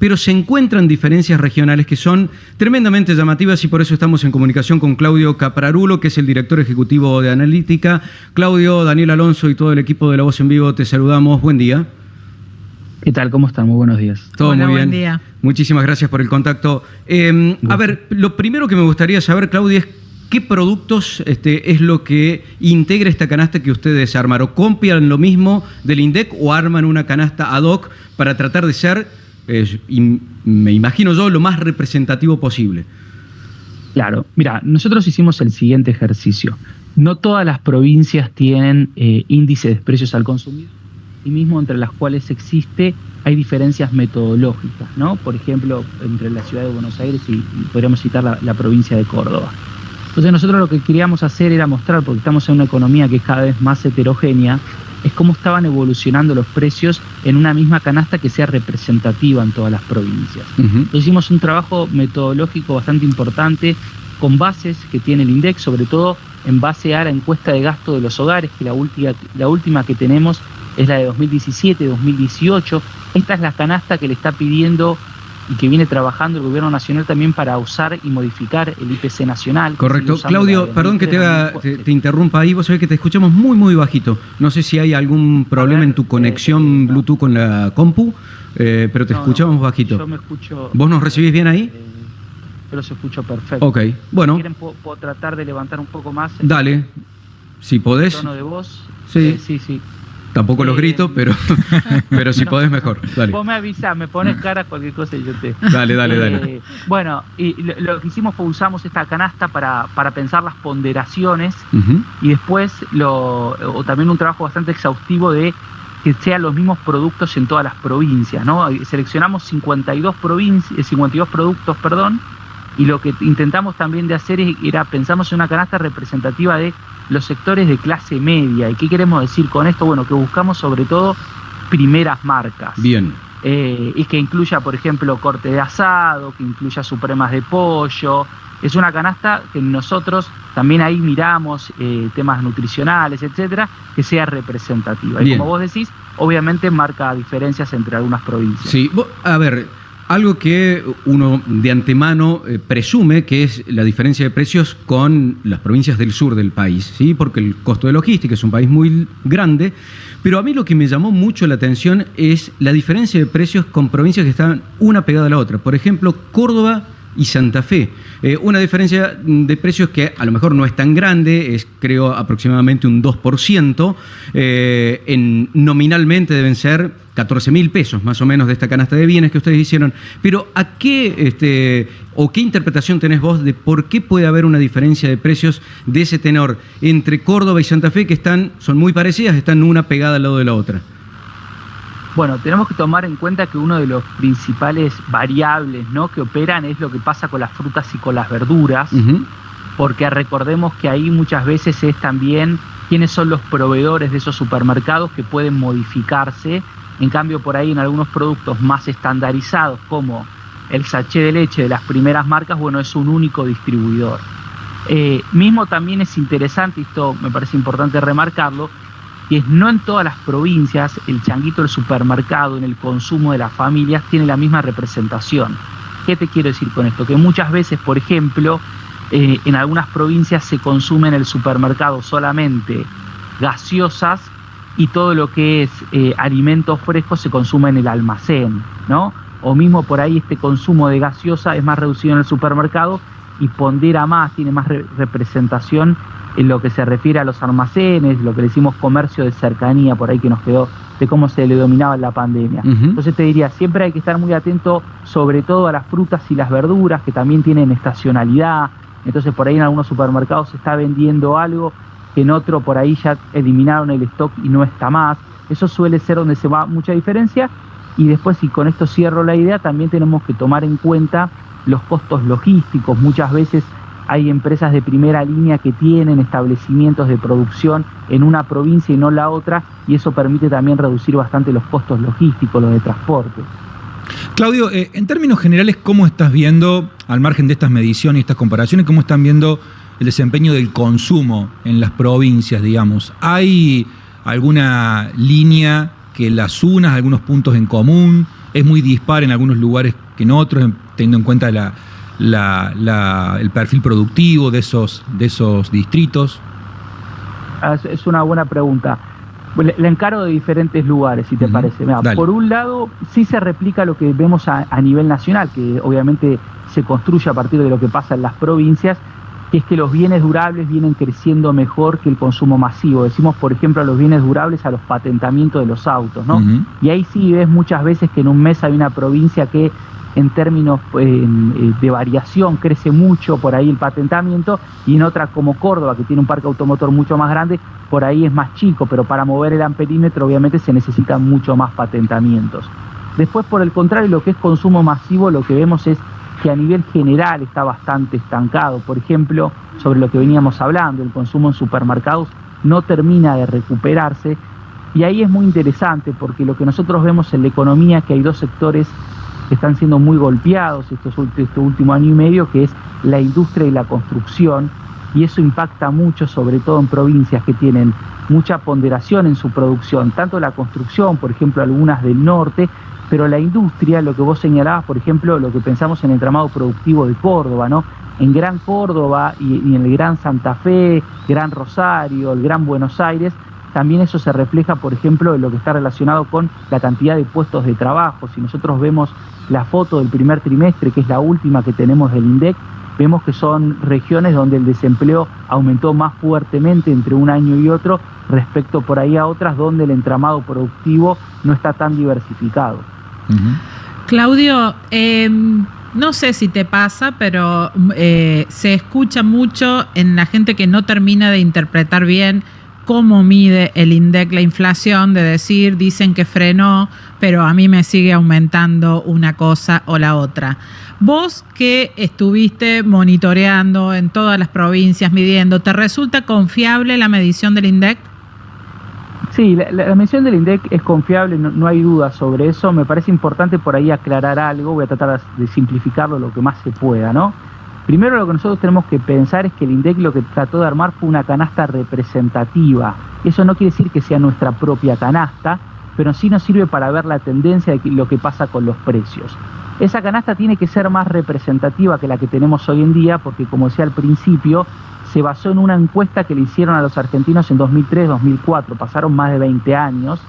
pero se encuentran diferencias regionales que son tremendamente llamativas y por eso estamos en comunicación con Claudio Caprarulo, que es el director ejecutivo de Analítica. Claudio, Daniel Alonso y todo el equipo de La Voz en Vivo, te saludamos. Buen día. ¿Qué tal? ¿Cómo están? Muy buenos días. Todo Hola, muy bien. buen día. Muchísimas gracias por el contacto. A ver, lo primero que me gustaría saber, Claudia, es qué productos es lo que integra esta canasta que ustedes armaron. ¿Copian lo mismo del INDEC o arman una canasta ad hoc para tratar de ser, me imagino yo, lo más representativo posible? Claro. Mira, nosotros hicimos el siguiente ejercicio. No todas las provincias tienen índice de precios al consumidor y mismo entre las cuales existe hay diferencias metodológicas, ¿no? Por ejemplo, entre la ciudad de Buenos Aires y podríamos citar la provincia de Córdoba. Entonces nosotros lo que queríamos hacer era mostrar, porque estamos en una economía que es cada vez más heterogénea, es cómo estaban evolucionando los precios en una misma canasta que sea representativa en todas las provincias. Entonces hicimos un trabajo metodológico bastante importante con bases que tiene el INDEC, sobre todo en base a la encuesta de gasto de los hogares, que la última que tenemos es la de 2017-2018. Esta es la canasta que le está pidiendo y que viene trabajando el Gobierno Nacional también para usar y modificar el IPC nacional. Correcto. Claudio, perdón que te interrumpa ahí, vos sabés que te escuchamos muy, muy bajito. No sé si hay algún problema en tu conexión Bluetooth con la compu, pero te escuchamos bajito. Yo me escucho... ¿Vos nos recibís bien ahí? Yo los escucho perfecto. Ok, bueno. Si quieren, puedo tratar de levantar un poco más Dale, si podés. el tono de voz. Sí. Sí. Tampoco los grito, pero si podés mejor. Dale. Vos me avisás, me pones cara cualquier cosa y yo te... Dale. Bueno, y lo que hicimos fue usamos esta canasta para pensar las ponderaciones y después o también un trabajo bastante exhaustivo de que sean los mismos productos en todas las provincias, ¿no? Seleccionamos 52 productos, y lo que intentamos también de hacer era pensamos en una canasta representativa de los sectores de clase media. ¿Y qué queremos decir con esto? Bueno, que buscamos sobre todo primeras marcas. Bien. Y que incluya, por ejemplo, corte de asado, que incluya supremas de pollo. Es una canasta que nosotros también ahí miramos temas nutricionales, etcétera, que sea representativa. Bien. Y como vos decís, obviamente marca diferencias entre algunas provincias. Sí, a ver, algo que uno de antemano presume que es la diferencia de precios con las provincias del sur del país, ¿sí? Porque el costo de logística es un país muy grande, pero a mí lo que me llamó mucho la atención es la diferencia de precios con provincias que están una pegada a la otra. Por ejemplo, Córdoba y Santa Fe. Una diferencia de precios que a lo mejor no es tan grande, es creo aproximadamente un 2%, nominalmente deben ser 14.000 pesos más o menos de esta canasta de bienes que ustedes hicieron. Pero ¿a qué o qué interpretación tenés vos de por qué puede haber una diferencia de precios de ese tenor entre Córdoba y Santa Fe, que son muy parecidas, están una pegada al lado de la otra? Bueno, tenemos que tomar en cuenta que uno de los principales variables, ¿no?, que operan es lo que pasa con las frutas y con las verduras, porque recordemos que ahí muchas veces es también quiénes son los proveedores de esos supermercados que pueden modificarse. En cambio, por ahí en algunos productos más estandarizados, como el sachet de leche de las primeras marcas, bueno, es un único distribuidor. Mismo también es interesante, esto me parece importante remarcarlo, que no en todas las provincias el changuito del supermercado en el consumo de las familias tiene la misma representación. ¿Qué te quiero decir con esto? Que muchas veces, por ejemplo, en algunas provincias se consume en el supermercado solamente gaseosas y todo lo que es alimentos frescos se consume en el almacén, ¿no? O mismo por ahí este consumo de gaseosa es más reducido en el supermercado y pondera más, tiene más representación en lo que se refiere a los almacenes, lo que le decimos comercio de cercanía, por ahí que nos quedó de cómo se le dominaba en la pandemia. Entonces te diría, siempre hay que estar muy atento sobre todo a las frutas y las verduras que también tienen estacionalidad. Entonces por ahí en algunos supermercados se está vendiendo algo que en otro por ahí ya eliminaron el stock y no está más. Eso suele ser donde se va mucha diferencia. Y después, y con esto cierro la idea, también tenemos que tomar en cuenta los costos logísticos. Muchas veces hay empresas de primera línea que tienen establecimientos de producción en una provincia y no la otra, y eso permite también reducir bastante los costos logísticos, los de transporte. Claudio, en términos generales, ¿cómo estás viendo, al margen de estas mediciones y estas comparaciones, cómo están viendo el desempeño del consumo en las provincias, digamos? ¿Hay alguna línea que las una, algunos puntos en común? es muy dispar en algunos lugares que en otros, teniendo en cuenta el perfil productivo de esos distritos? Es una buena pregunta. La encaro de diferentes lugares, si te parece. Mirá, por un lado, sí se replica lo que vemos a nivel nacional, que obviamente se construye a partir de lo que pasa en las provincias, que es que los bienes durables vienen creciendo mejor que el consumo masivo. Decimos, por ejemplo, a los bienes durables, a los patentamientos de los autos, ¿no? Y ahí sí ves muchas veces que en un mes hay una provincia que en términos de variación crece mucho por ahí el patentamiento, y en otra como Córdoba, que tiene un parque automotor mucho más grande, por ahí es más chico, pero para mover el amperímetro obviamente se necesitan mucho más patentamientos. Después, por el contrario, lo que es consumo masivo, lo que vemos es que a nivel general está bastante estancado. Por ejemplo, sobre lo que veníamos hablando, el consumo en supermercados no termina de recuperarse, y ahí es muy interesante porque lo que nosotros vemos en la economía es que hay dos sectores que están siendo muy golpeados este último año y medio, que es la industria y la construcción, y eso impacta mucho, sobre todo en provincias que tienen mucha ponderación en su producción, tanto la construcción, por ejemplo, algunas del norte, pero la industria, lo que vos señalabas, por ejemplo, lo que pensamos en el entramado productivo de Córdoba, ¿no? En Gran Córdoba y en el Gran Santa Fe, Gran Rosario, el Gran Buenos Aires, también eso se refleja, por ejemplo, en lo que está relacionado con la cantidad de puestos de trabajo. Si nosotros vemos la foto del primer trimestre, que es la última que tenemos del INDEC, vemos que son regiones donde el desempleo aumentó más fuertemente entre un año y otro, respecto por ahí a otras donde el entramado productivo no está tan diversificado. Claudio, no sé si te pasa, pero se escucha mucho en la gente que no termina de interpretar bien cómo mide el INDEC la inflación, de decir, dicen que frenó, pero a mí me sigue aumentando una cosa o la otra. Vos que estuviste monitoreando en todas las provincias, midiendo, ¿te resulta confiable la medición del INDEC? Sí, la medición del INDEC es confiable, no hay duda sobre eso. Me parece importante por ahí aclarar algo, voy a tratar de simplificarlo lo que más se pueda, ¿no? Primero, lo que nosotros tenemos que pensar es que el INDEC lo que trató de armar fue una canasta representativa. Eso no quiere decir que sea nuestra propia canasta, pero sí nos sirve para ver la tendencia de lo que pasa con los precios. Esa canasta tiene que ser más representativa que la que tenemos hoy en día, porque como decía al principio, se basó en una encuesta que le hicieron a los argentinos en 2003-2004, pasaron más de 20 años,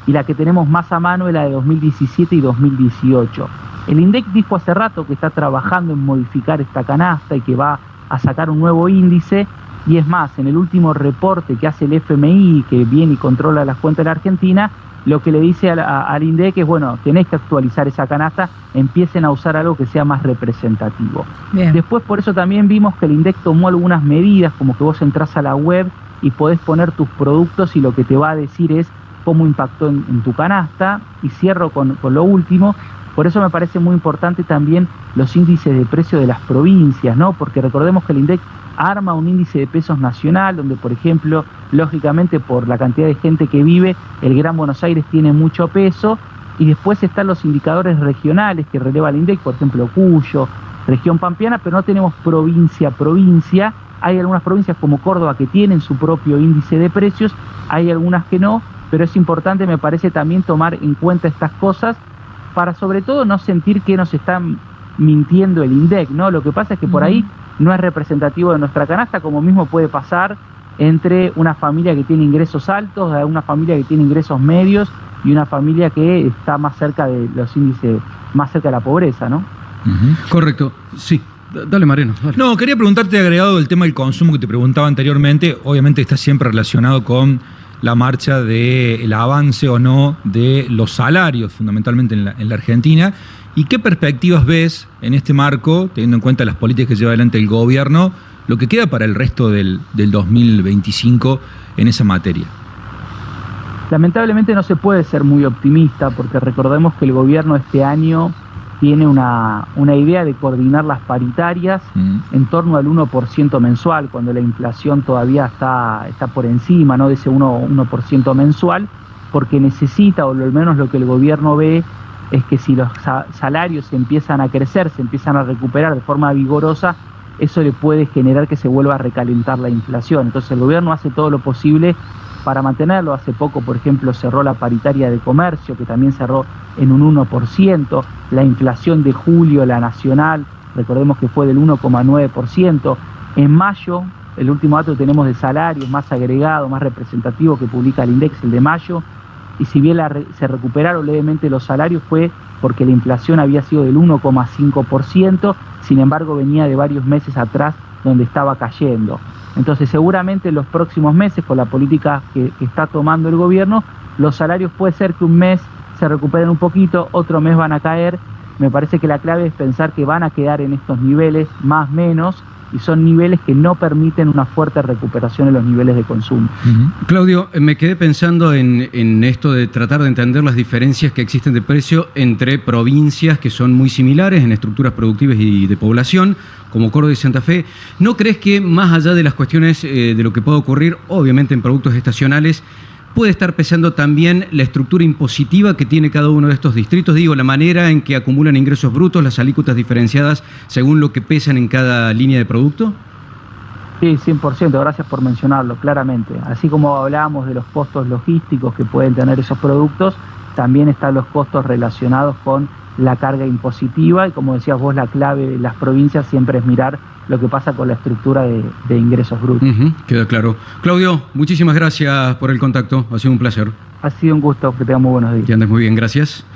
y la que tenemos más a mano es la de 2017 y 2018. El INDEC dijo hace rato que está trabajando en modificar esta canasta y que va a sacar un nuevo índice, y es más, en el último reporte que hace el FMI, que viene y controla las cuentas de la Argentina, lo que le dice al INDEC es, bueno, tenés que actualizar esa canasta, empiecen a usar algo que sea más representativo. Bien. Después, por eso también vimos que el INDEC tomó algunas medidas, como que vos entrás a la web y podés poner tus productos y lo que te va a decir es cómo impactó en tu canasta. Y cierro con lo último. Por eso me parece muy importante también los índices de precio de las provincias, ¿no? Porque recordemos que el INDEC arma un índice de pesos nacional, donde, por ejemplo, lógicamente por la cantidad de gente que vive, el Gran Buenos Aires tiene mucho peso, y después están los indicadores regionales que releva el INDEC, por ejemplo, Cuyo, región pampeana, pero no tenemos provincia. Hay algunas provincias como Córdoba que tienen su propio índice de precios, hay algunas que no, pero es importante, me parece, también tomar en cuenta estas cosas, para sobre todo no sentir que nos están mintiendo el INDEC, ¿no? Lo que pasa es que por ahí no es representativo de nuestra canasta, como mismo puede pasar entre una familia que tiene ingresos altos, una familia que tiene ingresos medios y una familia que está más cerca de los índices, más cerca de la pobreza, ¿no? Correcto, sí. Dale, Mariano. Dale. No, quería preguntarte, agregado el tema del consumo que te preguntaba anteriormente, obviamente está siempre relacionado con la marcha del avance o no de los salarios, fundamentalmente en la Argentina. ¿Y qué perspectivas ves en este marco, teniendo en cuenta las políticas que lleva adelante el gobierno, lo que queda para el resto del 2025 en esa materia? Lamentablemente no se puede ser muy optimista, porque recordemos que el gobierno este año tiene una idea de coordinar las paritarias en torno al 1% mensual, cuando la inflación todavía está por encima, ¿no?, de ese 1% mensual, porque necesita, o al menos lo que el gobierno ve, es que si los salarios empiezan a crecer, se empiezan a recuperar de forma vigorosa, eso le puede generar que se vuelva a recalentar la inflación. Entonces el gobierno hace todo lo posible para mantenerlo. Hace poco, por ejemplo, cerró la paritaria de comercio, que también cerró en un 1%. La inflación de julio, la nacional, recordemos que fue del 1,9%. En mayo, el último dato que tenemos de salarios más agregado, más representativo que publica el INDEX, el de mayo, y si bien se recuperaron levemente los salarios, fue porque la inflación había sido del 1,5%, sin embargo venía de varios meses atrás donde estaba cayendo. Entonces seguramente en los próximos meses, con la política que está tomando el gobierno, los salarios puede ser que un mes se recuperen un poquito, otro mes van a caer. Me parece que la clave es pensar que van a quedar en estos niveles más o menos, y son niveles que no permiten una fuerte recuperación en los niveles de consumo. Claudio, me quedé pensando en esto de tratar de entender las diferencias que existen de precio entre provincias que son muy similares en estructuras productivas y de población, como Córdoba y Santa Fe. ¿No crees que más allá de las cuestiones de lo que puede ocurrir, obviamente en productos estacionales, puede estar pesando también la estructura impositiva que tiene cada uno de estos distritos? Digo, la manera en que acumulan ingresos brutos, las alícuotas diferenciadas según lo que pesan en cada línea de producto. Sí, 100%, gracias por mencionarlo, claramente. Así como hablábamos de los costos logísticos que pueden tener esos productos, también están los costos relacionados con la carga impositiva, y como decías vos, la clave de las provincias siempre es mirar lo que pasa con la estructura de ingresos brutos. Queda claro. Claudio, muchísimas gracias por el contacto, ha sido un placer. Ha sido un gusto, que tengamos buenos días. Que andes muy bien, gracias.